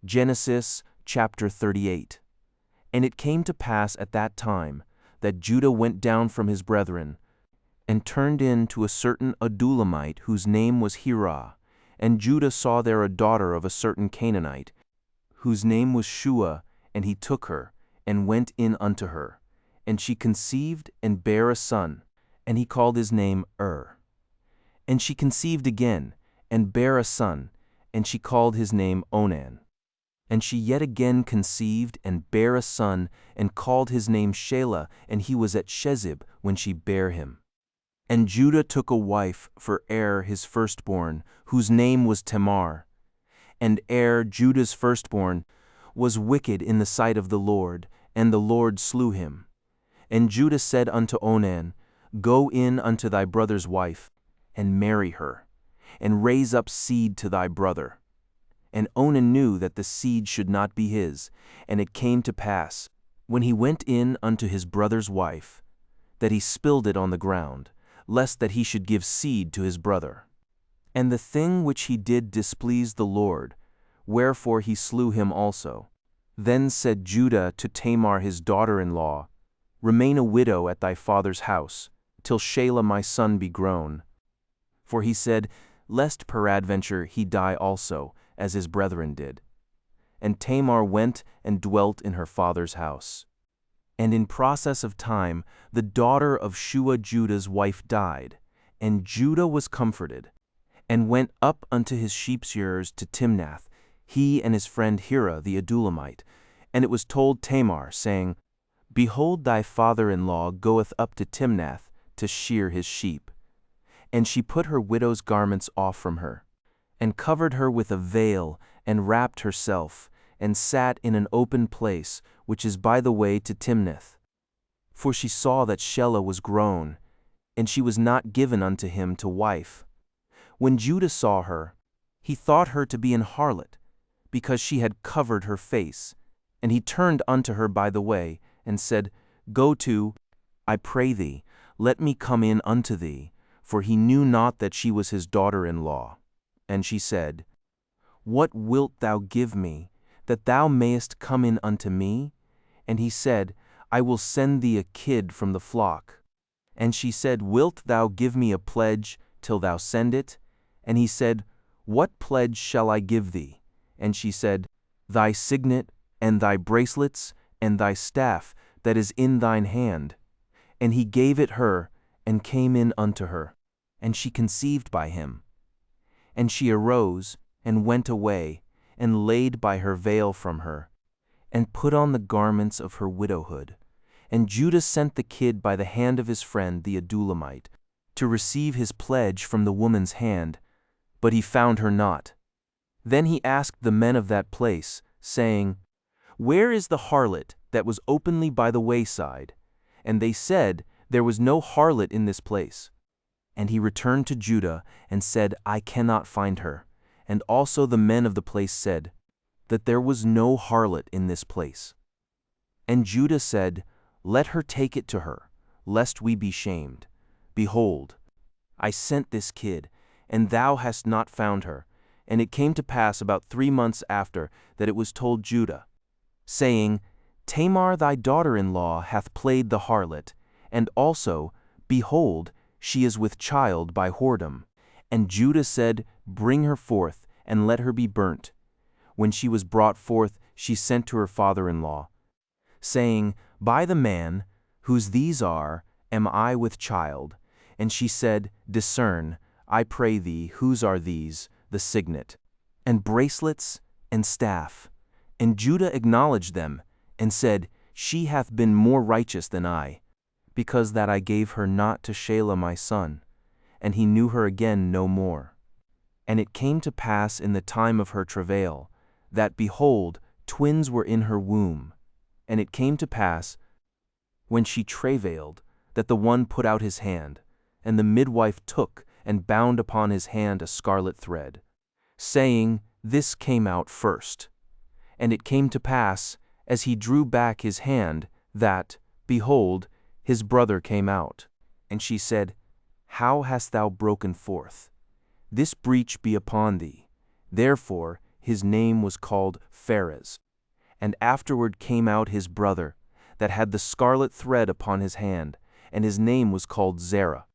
Genesis chapter 38. And it came to pass at that time that Judah went down from his brethren, and turned in to a certain Adullamite whose name was Hirah. And Judah saw there a daughter of a certain Canaanite, whose name was Shua, and he took her, and went in unto her. And she conceived and bare a son, and he called his name And she conceived again, and bare a son, and she called his name Onan. And she yet again conceived and bare a son, and called his name Shelah, and he was at Shezib when she bare him. And Judah took a wife for his firstborn, whose name was Tamar. And Judah's firstborn, was wicked in the sight of the Lord, and the Lord slew him. And Judah said unto Onan, Go in unto thy brother's wife, and marry her, and raise up seed to thy brother. And Onan knew that the seed should not be his. And it came to pass, when he went in unto his brother's wife, that he spilled it on the ground, lest that he should give seed to his brother. And the thing which he did displeased the Lord, wherefore he slew him also. Then said Judah to Tamar his daughter-in-law, Remain a widow at thy father's house, till Shelah my son be grown. For he said, Lest peradventure he die also, as his brethren did. And Tamar went and dwelt in her father's house. And in process of time the daughter of Shua Judah's wife died, and Judah was comforted, and went up unto his sheepshearers to Timnath, he and his friend Hirah the Adullamite. And it was told Tamar, saying, Behold, thy father-in-law goeth up to Timnath to shear his sheep. And she put her widow's garments off from her, and covered her with a veil, and wrapped herself, and sat in an open place, which is by the way to Timnath. For she saw that Shelah was grown, and she was not given unto him to wife. When Judah saw her, he thought her to be an harlot, because she had covered her face. And he turned unto her by the way, and said, Go to, I pray thee, let me come in unto thee, for he knew not that she was his daughter-in-law. And she said, What wilt thou give me, that thou mayest come in unto me? And he said, I will send thee a kid from the flock. And she said, Wilt thou give me a pledge till thou send it? And he said, What pledge shall I give thee? And she said, Thy signet, and thy bracelets, and thy staff that is in thine hand. And he gave it her, and came in unto her, and she conceived by him. And she arose, and went away, and laid by her veil from her, and put on the garments of her widowhood. And Judah sent the kid by the hand of his friend the Adullamite, to receive his pledge from the woman's hand, but he found her not. Then he asked the men of that place, saying, Where is the harlot that was openly by the wayside? And they said, There was no harlot in this place. And he returned to Judah, and said, I cannot find her. And also the men of the place said, that there was no harlot in this place. And Judah said, Let her take it to her, lest we be shamed. Behold, I sent this kid, and thou hast not found her. And it came to pass about 3 months after that it was told Judah, saying, Tamar thy daughter-in-law hath played the harlot, and also, behold, she is with child by whoredom. And Judah said, Bring her forth, and let her be burnt. When she was brought forth, she sent to her father-in-law, saying, By the man, whose these are, am I with child. And she said, Discern, I pray thee, whose are these, the signet, and bracelets, and staff. And Judah acknowledged them, and said, She hath been more righteous than I, because that I gave her not to Shelah my son. And he knew her again no more. And it came to pass in the time of her travail, that, behold, twins were in her womb. And it came to pass, when she travailed, that the one put out his hand, and the midwife took and bound upon his hand a scarlet thread, saying, This came out first. And it came to pass, as he drew back his hand, that, behold, his brother came out. And she said, How hast thou broken forth? This breach be upon thee. Therefore his name was called Pharez. And afterward came out his brother, that had the scarlet thread upon his hand, and his name was called Zerah.